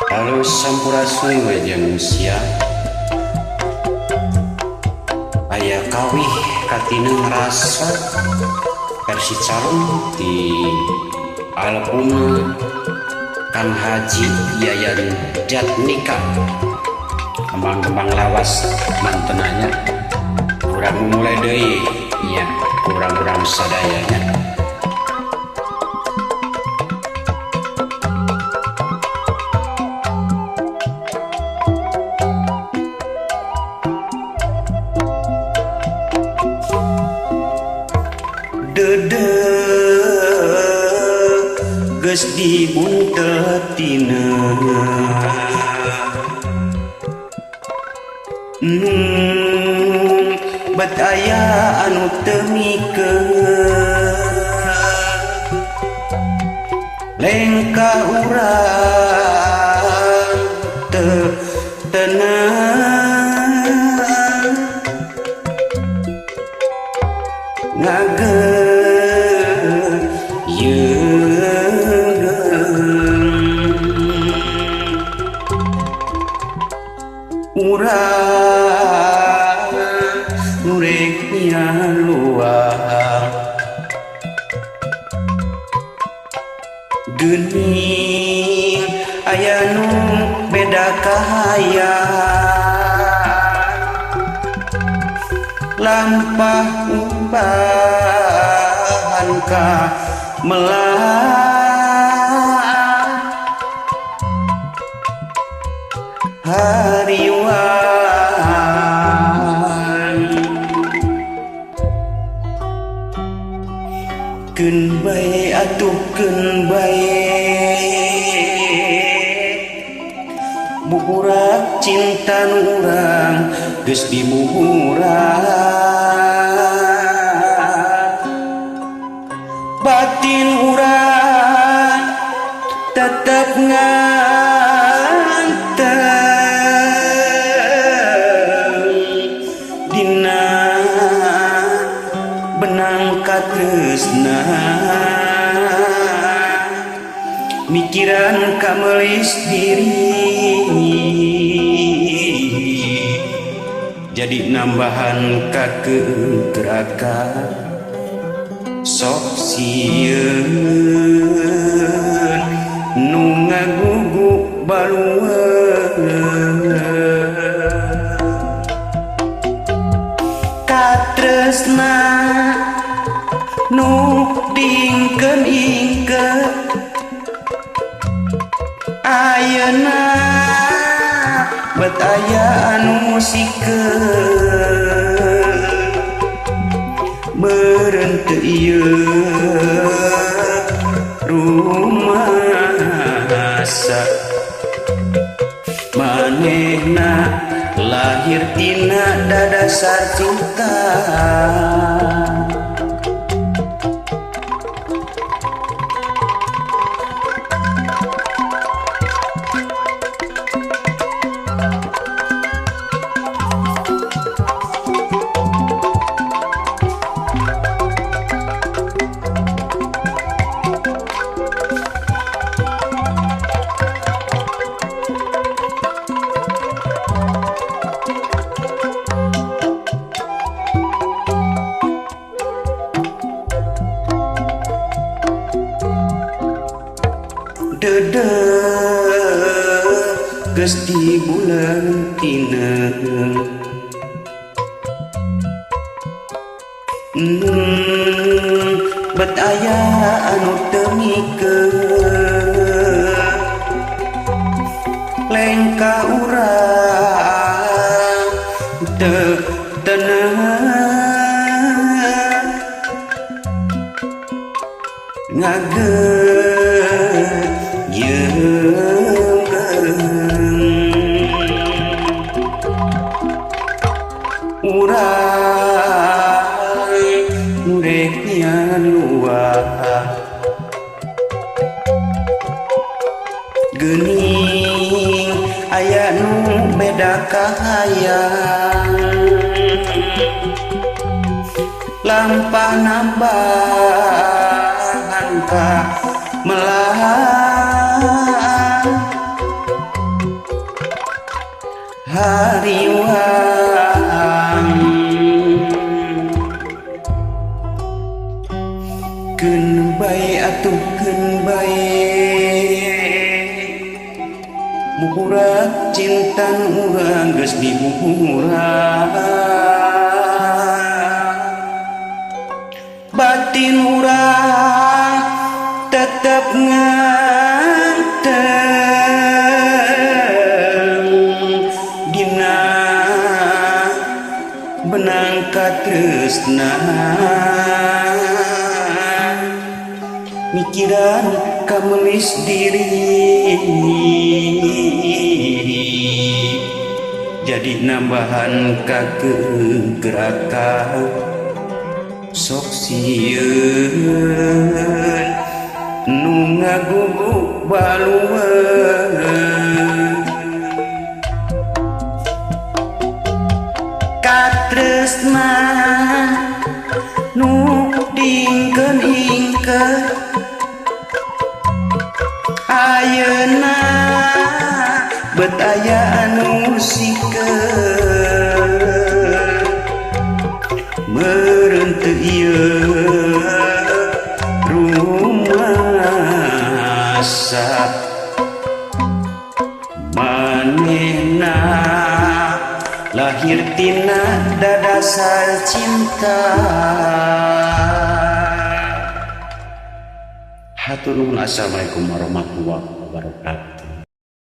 Halo sampurasun wajah manusia. Aya kawih katina ngerasa versi calon di album Kang Haji Yayan Jatnika kembang-kembang lawas mantenanya kurang mulai deui ya kurang-kurang sadayanya. Geus dibuntetina bet aya anu teu mikeun lengka urang teu tenang urang nurek luang geuning aya nu beda kahayang lampah ubahan ka melah hariwan keun bae atuh keun bae buburak cinta urang geus dibuburak batin urang tetep benang katresna mikiran kamelis diri jadi nambahan kakegerakan sok sieun nu ngagugu balueun katresna nu dingkeun-ingkeun ayeuna bet aya anu musikeun meureun teu ieu rumasa manehna lahir tina dadasar cinta geus di bulan tina bet aya anu teu mikeun lengka urang teu tenang urang nurek luah geuning aya nu beda kahayang lampah nambahan ka melahan niatkeun bae murah cinta urang geus dimurah batin urang tetep nganteng dina benang katresna mikiran kamelis diri jadi nambahan kegerakan sok sieun nu ngaguguk balueun katresna nu dingkeun-ingkeun ayeuna bet aya anu sikeun meureun teu ieu rumasa manehna lahir tina dadasar cinta. Hatur nuhun. Assalamualaikum warahmatullahi wabarakatuh.